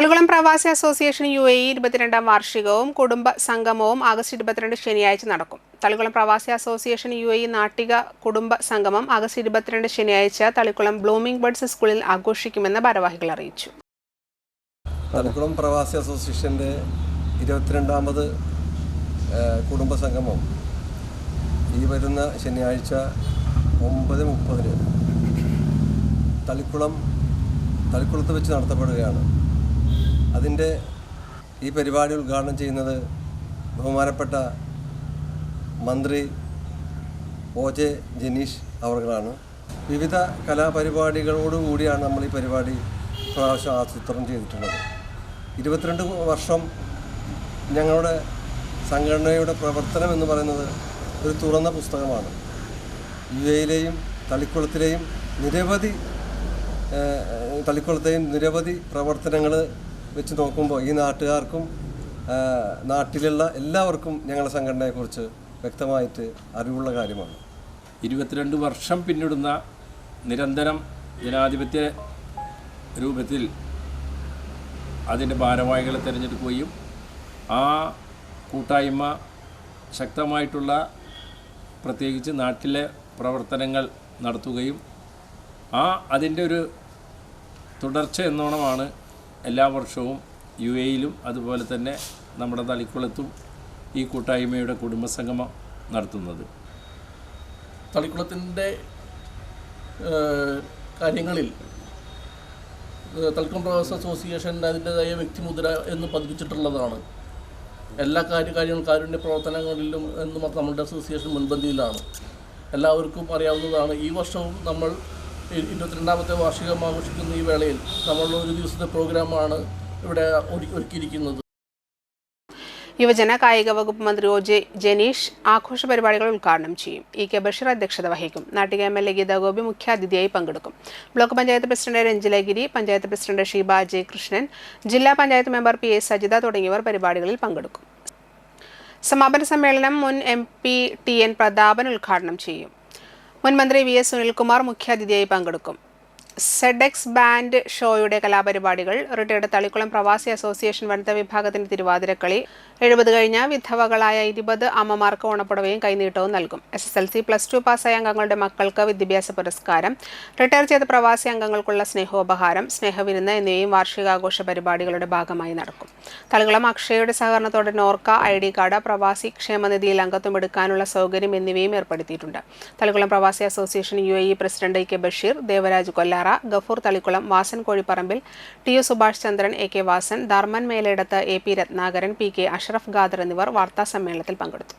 തളിക്കുളം പ്രവാസി association UAE 22ാം വാർഷികവും കുടുംബ സംഗമവും ആഗസ്റ്റ് 22 ശനിയാഴ്ച നടക്കും. തളിക്കുളം പ്രവാസി അസോസിയേഷൻ UAE നാട്ടിക കുടുംബ സംഗമം ആഗസ്റ്റ് 22 ശനിയാഴ്ച തളിക്കുളം ബ്ലൂമിംഗ് ബഡ്സ് സ്കൂളിൽ ആഘോഷിക്കുമെന്ന് ഭാരവാഹികൾ അറിയിച്ചു. തളിക്കുളം പ്രവാസി അസോസിയേഷന്റെ 22ാമത് കുടുംബ സംഗമം ഈ വരുന്ന ശനിയാഴ്ച 9:30 തളിക്കുളത്ത് വെച്ച് നടത്തപ്പെടുകയാണ്. അതിൻ്റെ ഈ പരിപാടി ഉദ്ഘാടനം ചെയ്യുന്നത് ബഹുമാനപ്പെട്ട മന്ത്രി OJ ജനീഷ് അവർകളാണ്. വിവിധ കലാപരിപാടികളോടുകൂടിയാണ് നമ്മൾ ഈ പരിപാടി പ്രാവശ്യം ആസൂത്രണം ചെയ്തിട്ടുള്ളത്. 22 വർഷം ഞങ്ങളുടെ സംഘടനയുടെ പ്രവർത്തനം എന്ന് പറയുന്നത് ഒരു തുറന്ന പുസ്തകമാണ്. UAEയിലെയും തളിക്കുളത്തെയും നിരവധി പ്രവർത്തനങ്ങൾ വെച്ച് നോക്കുമ്പോൾ ഈ നാട്ടുകാർക്കും നാട്ടിലുള്ള എല്ലാവർക്കും ഞങ്ങളുടെ സംഘടനയെക്കുറിച്ച് വ്യക്തമായിട്ട് അറിവുള്ള കാര്യമാണ്. 22 വർഷം പിന്നിടുന്ന നിരന്തരം ജനാധിപത്യ രൂപത്തിൽ അതിൻ്റെ ഭാരവാഹികളെ തിരഞ്ഞെടുക്കുകയും ആ കൂട്ടായ്മ ശക്തമായിട്ടുള്ള പ്രത്യേകിച്ച് നാട്ടിലെ പ്രവർത്തനങ്ങൾ നടത്തുകയും അതിൻ്റെ ഒരു തുടർച്ച എന്നോണമാണ് എല്ലാ വർഷവും UAEയിലും അതുപോലെ തന്നെ നമ്മുടെ തളിക്കുളത്തും ഈ കൂട്ടായ്മയുടെ കുടുംബസംഗമം നടത്തുന്നത്. തളിക്കുളത്തിൻ്റെ കാര്യങ്ങളിൽ തളിക്കുളം പ്രവാസി അസോസിയേഷൻ അതിൻ്റെതായ വ്യക്തിമുദ്ര എന്ന് പതിപ്പിച്ചിട്ടുള്ളതാണ്. എല്ലാ കാര്യങ്ങളും കാരുണ്യ പ്രവർത്തനങ്ങളിലും എന്നും നമ്മുടെ അസോസിയേഷൻ മുൻപന്തിയിലാണ്. എല്ലാവർക്കും അറിയാവുന്നതാണ്. ഈ വർഷവും നമ്മൾ 22ാമത്തെ വാർഷികം ആഘോഷിക്കുന്ന ഈ വേളയിൽ നമ്മൾ ഒരു ദിവസത്തെ പ്രോഗ്രാമാണ് ഇവിടെ ഒരുക്കിയിരിക്കുന്നത്. യുവജന കായിക വകുപ്പ് മന്ത്രി OJ ജനീഷ് ആഘോഷ പരിപാടികൾ ഉദ്ഘാടനം ചെയ്യും. EK ബഷീർ അധ്യക്ഷത വഹിക്കും. നാട്ടിക MLA ഗീതാ ഗോപി മുഖ്യാതിഥിയായി പങ്കെടുക്കും. ബ്ലോക്ക് പഞ്ചായത്ത് പ്രസിഡന്റ് രഞ്ജിലഗിരി, പഞ്ചായത്ത് പ്രസിഡന്റ് ഷീബ അജയകൃഷ്ണൻ, ജില്ലാ പഞ്ചായത്ത് മെമ്പർ PA സജിത തുടങ്ങിയവർ പരിപാടികളിൽ പങ്കെടുക്കും. സമാപന സമ്മേളനം മുൻ MP TN പ്രതാപൻ ഉദ്ഘാടനം ചെയ്യും. മുൻ മന്ത്രി VS സുനിൽകുമാർ മുഖ്യാതിഥിയായി പങ്കെടുക്കും. ZX ബാൻഡ് ഷോയുടെ കലാപരിപാടികൾ, റിട്ടയർഡ് തളിക്കുളം പ്രവാസി അസോസിയേഷൻ വനിതാ വിഭാഗത്തിന്റെ തിരുവാതിരക്കളി, 70 കഴിഞ്ഞ വിധവകളായ 20 അമ്മമാർക്ക് ഓണപ്പുടവയും കൈനീട്ടവും നൽകും. SSLC+2 പാസ്സായ അംഗങ്ങളുടെ മക്കൾക്ക് വിദ്യാഭ്യാസ പുരസ്കാരം, റിട്ടയർ ചെയ്ത പ്രവാസി അംഗങ്ങൾക്കുള്ള സ്നേഹോപഹാരം, സ്നേഹവിരുന്ന് എന്നിവയും വാർഷികാഘോഷ പരിപാടികളുടെ ഭാഗമായി നടക്കും. തളിക്കുളം അക്ഷയയുടെ സഹകരണത്തോടെ നോർക്ക ID കാർഡ്, പ്രവാസി ക്ഷേമനിധിയിൽ അംഗത്വം എടുക്കാനുള്ള സൗകര്യം എന്നിവയും ഏർപ്പെടുത്തിയിട്ടുണ്ട്. തളിക്കുളം പ്രവാസി association UAE president EK Basheer, Devaraj Kollara, Gafoor Thalikkulam, Vasan Kozhipparambil, TU Subhash Chandran, AK Vasan, Dharman Meledath, AP Rathnakaran, PK Ashraf Khader എന്നിവർ വാർത്താ സമ്മേളനത്തിൽ പങ്കെടുത്തു.